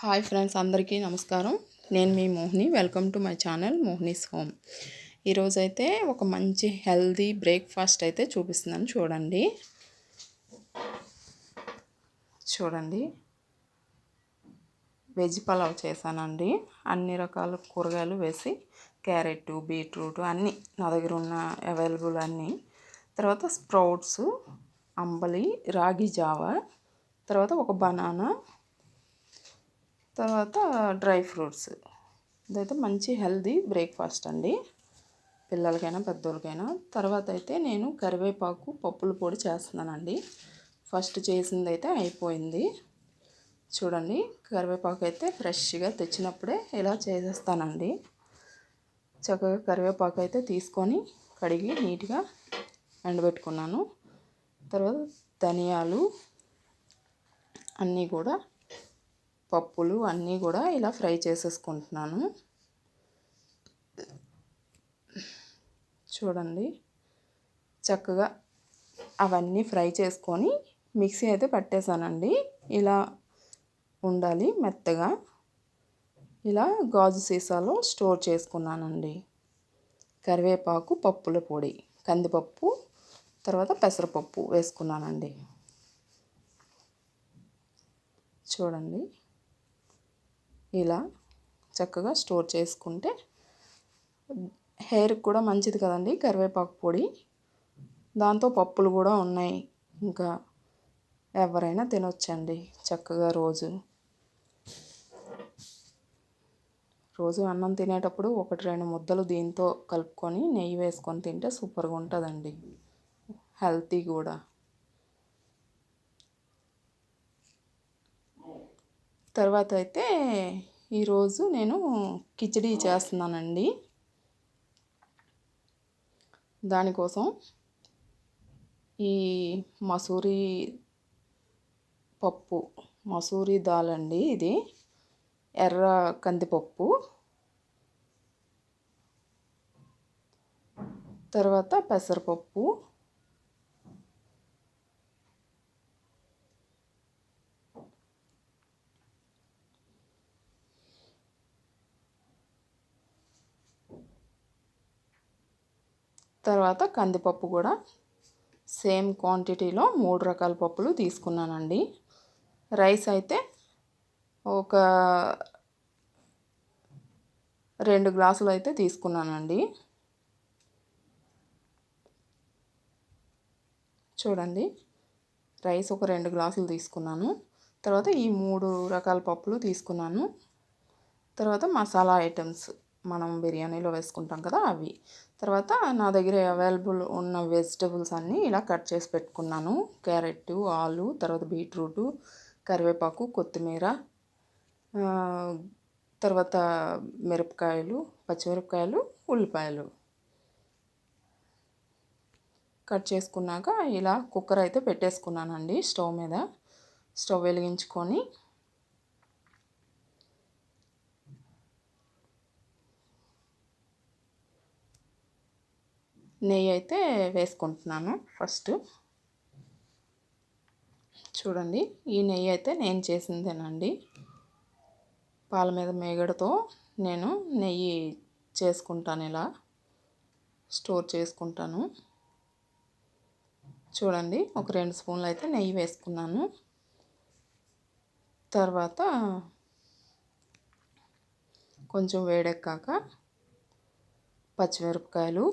Hi friends, అందరికీ నమస్కారం. నేను మీ Mohini. Welcome to my channel Mohini's home. ఈరోజైతే ఒక మంచి హెల్దీ బ్రేక్ఫాస్ట్ అయితే చూపిస్తున్నాను. చూడండి, వెజ్ పలావ్ చేశానండి. అన్ని రకాల కూరగాయలు వేసి, క్యారెట్, బీట్రూట్ అన్నీ నా దగ్గర ఉన్న అవైలబుల్ అన్నీ. తర్వాత స్ప్రౌట్స్, అంబలి, రాగి జావా, తర్వాత ఒక బనానా, తర్వాత డ్రై ఫ్రూట్స్. ఇదైతే మంచి హెల్దీ బ్రేక్ఫాస్ట్ అండి, పిల్లలకైనా పెద్దోళ్ళకైనా. తర్వాత అయితే నేను కరివేపాకు పప్పుల పొడి చేస్తున్నానండి. ఫస్ట్ చేసింది అయితే అయిపోయింది. చూడండి, కరివేపాకు అయితే ఫ్రెష్గా తెచ్చినప్పుడే ఇలా చేసేస్తానండి. చక్కగా కరివేపాకు అయితే తీసుకొని కడిగి నీట్గా ఎండబెట్టుకున్నాను. తర్వాత ధనియాలు అన్నీ కూడా, పప్పులు అన్నీ కూడా ఇలా ఫ్రై చేసేసుకుంటున్నాను. చూడండి, చక్కగా అవన్నీ ఫ్రై చేసుకొని మిక్సీ అయితే పట్టేశానండి. ఇలా ఉండాలి మెత్తగా. ఇలా గాజు సీసాలో స్టోర్ చేసుకున్నానండి. కరివేపాకు, పప్పుల పొడి, కందిపప్పు, తర్వాత పెసరపప్పు వేసుకున్నానండి. చూడండి, ఇలా చక్కగా స్టోర్ చేసుకుంటే హెయిర్కి కూడా మంచిది కదండి కరివేపాకు పొడి. దాంతో పప్పులు కూడా ఉన్నాయి, ఇంకా ఎవరైనా తినొచ్చండి చక్కగా. రోజు అన్నం తినేటప్పుడు 1-2 ముద్దలు దీంతో కలుపుకొని నెయ్యి వేసుకొని తింటే సూపర్గా ఉంటుందండి, హెల్తీ కూడా. తర్వాత అయితే ఈరోజు నేను కిచిడి చేస్తున్నానండి. దానికోసం ఈ మసూరి దాల్ అండి, ఇది ఎర్ర కందిపప్పు, తర్వాత పెసరపప్పు, తర్వాత కందిపప్పు కూడా సేమ్ క్వాంటిటీలో 3 రకాల పప్పులు తీసుకున్నానండి. రైస్ అయితే ఒక 2 గ్లాసులు అయితే తీసుకున్నానండి. చూడండి, రైస్ ఒక 2 గ్లాసులు తీసుకున్నాను. తర్వాత ఈ 3 రకాల పప్పులు తీసుకున్నాను. తర్వాత మసాలా ఐటమ్స్ మనం బిర్యానీలో వేసుకుంటాం కదా, అవి. తర్వాత నా దగ్గర అవైలబుల్ ఉన్న వెజిటబుల్స్ అన్నీ ఇలా కట్ చేసి పెట్టుకున్నాను. క్యారెట్, ఆలు, తర్వాత బీట్రూటు, కరివేపాకు, కొత్తిమీర, తర్వాత మిరపకాయలు, పచ్చిమిరపకాయలు, ఉల్లిపాయలు కట్ చేసుకున్నాక ఇలా కుక్కర్ అయితే పెట్టేసుకున్నానండి స్టవ్ మీద. స్టవ్ వెలిగించుకొని నెయ్యి అయితే వేసుకుంటున్నాను ఫస్ట్. చూడండి, ఈ నెయ్యి అయితే నేను చేసిందేనండి. పాల మీద మేగడతో నేను నెయ్యి చేసుకుంటాను, ఇలా స్టోర్ చేసుకుంటాను. చూడండి, ఒక 2 స్పూన్లు అయితే నెయ్యి వేసుకున్నాను. తర్వాత కొంచెం వేడెక్కాక పచ్చిమిరపకాయలు,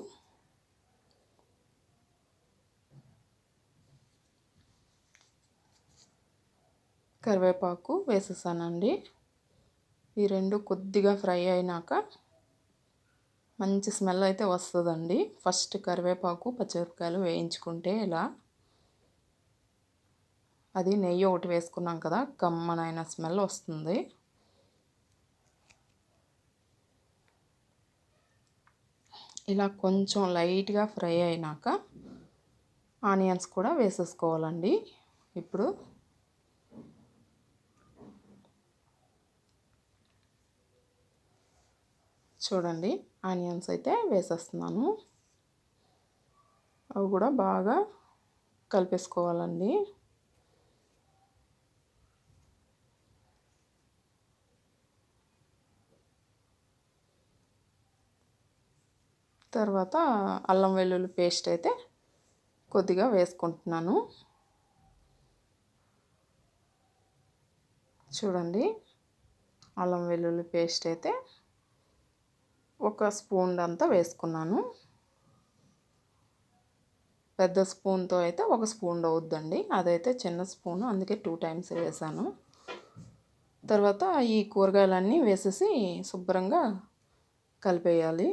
కరివేపాకు వేసేసానండి. ఈ 2 కొద్దిగా ఫ్రై అయినాక మంచి స్మెల్ అయితే వస్తుందండి. ఫస్ట్ కరివేపాకు, పచ్చిమిరపకాయలు వేయించుకుంటే ఇలా, అది నెయ్యి ఒకటి వేసుకున్నాం కదా, కమ్మనైన స్మెల్ వస్తుంది. ఇలా కొంచెం లైట్గా ఫ్రై అయినాక ఆనియన్స్ కూడా వేసేసుకోవాలండి. ఇప్పుడు చూడండి, ఆనియన్స్ అయితే వేసేస్తున్నాను. అవి కూడా బాగా కలిపేసుకోవాలండి. తర్వాత అల్లం వెల్లుల్లి పేస్ట్ అయితే కొద్దిగా వేసుకుంటున్నాను. చూడండి, అల్లం వెల్లుల్లి పేస్ట్ అయితే ఒక స్పూన్ అంతా వేసుకున్నాను. పెద్ద స్పూన్తో అయితే ఒక స్పూన్ అవుద్దండి, అదైతే చిన్న స్పూను, అందుకే 2 టైమ్స్ వేసాను. తర్వాత ఈ కూరగాయలన్నీ వేసేసి శుభ్రంగా కలిపేయాలి.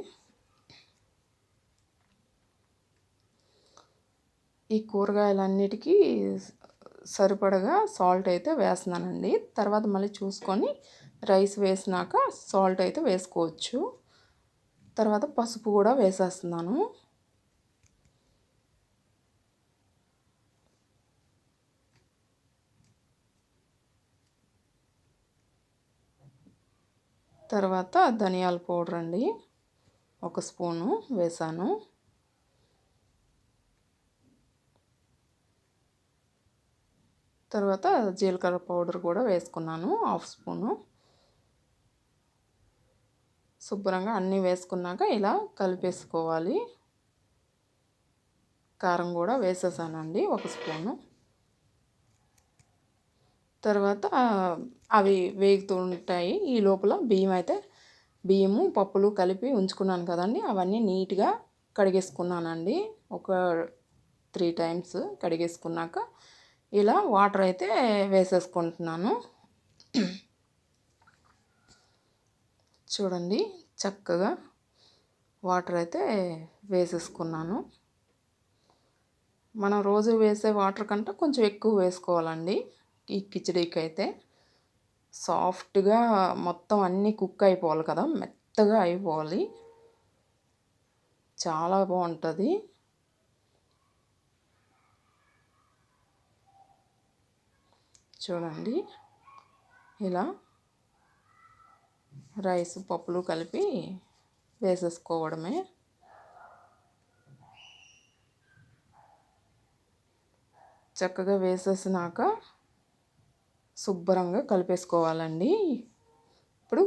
ఈ కూరగాయలన్నిటికీ సరిపడగా సాల్ట్ అయితే వేస్తున్నానండి. తర్వాత మళ్ళీ చూసుకొని రైస్ వేసినాక సాల్ట్ అయితే వేసుకోవచ్చు. తర్వాత పసుపు కూడా వేసేస్తున్నాను. తర్వాత ధనియాల పౌడర్ అండి, ఒక స్పూను వేసాను. తర్వాత జీలకర్ర పౌడర్ కూడా వేసుకున్నాను, 1/2 స్పూను. శుభ్రంగా అన్నీ వేసుకున్నాక ఇలా కలిపేసుకోవాలి. కారం కూడా వేసేసానండి, 1 స్పూను. తర్వాత అవి వేగుతుంటాయి. ఈ లోపల బియ్యము పప్పులు కలిపి ఉంచుకున్నాను కదండి, అవన్నీ నీట్గా కడిగేసుకున్నానండి. ఒక 3 టైమ్స్ కడిగేసుకున్నాక ఇలా వాటర్ అయితే వేసేసుకుంటున్నాను. చూడండి, చక్కగా వాటర్ అయితే వేసేసుకున్నాను. మనం రోజు వేసే వాటర్ కంటే కొంచెం ఎక్కువ వేసుకోవాలండి. ఈ కిచిడీకి అయితే సాఫ్ట్గా మొత్తం అన్నీ కుక్ అయిపోవాలి కదా, మెత్తగా అయిపోవాలి, చాలా బాగుంటుంది. చూడండి, ఇలా రైస్ పప్పులు కలిపి వేసేసుకోవడమే. చక్కగా వేసేసినాక శుభ్రంగా కలిపేసుకోవాలండి. ఇప్పుడు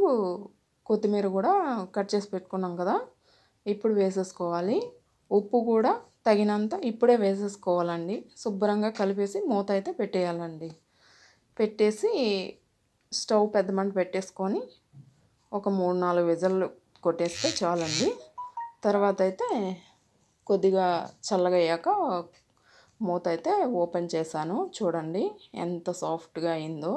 కొత్తిమీర కూడా కట్ చేసి పెట్టుకున్నాం కదా, ఇప్పుడు వేసేసుకోవాలి. ఉప్పు కూడా తగినంత ఇప్పుడే వేసేసుకోవాలండి. శుభ్రంగా కలిపేసి మూత అయితే పెట్టేయాలండి. పెట్టేసి స్టవ్ పెద్ద మంట పెట్టేసుకొని ఒక 3-4 విజిల్లు కొట్టేస్తే చాలండి. తర్వాత అయితే కొద్దిగా చల్లగా అయ్యాక మూత అయితే ఓపెన్ చేశాను. చూడండి ఎంత సాఫ్ట్గా అయిందో.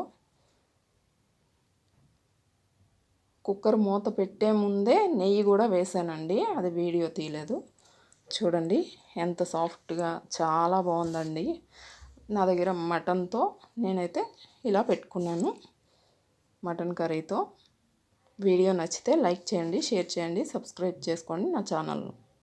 కుక్కర్ మూత పెట్టే ముందే నెయ్యి కూడా వేసానండి, అది వీడియో తీయలేదు. చూడండి ఎంత సాఫ్ట్గా, చాలా బాగుందండి. నా దగ్గర మటన్తో నేనైతే ఇలా పెట్టుకున్నాను, మటన్ కర్రీతో. వీడియో నచ్చితే లైక్ చేయండి, షేర్ చేయండి, సబ్స్క్రైబ్ చేసుకోండి నా ఛానల్ను.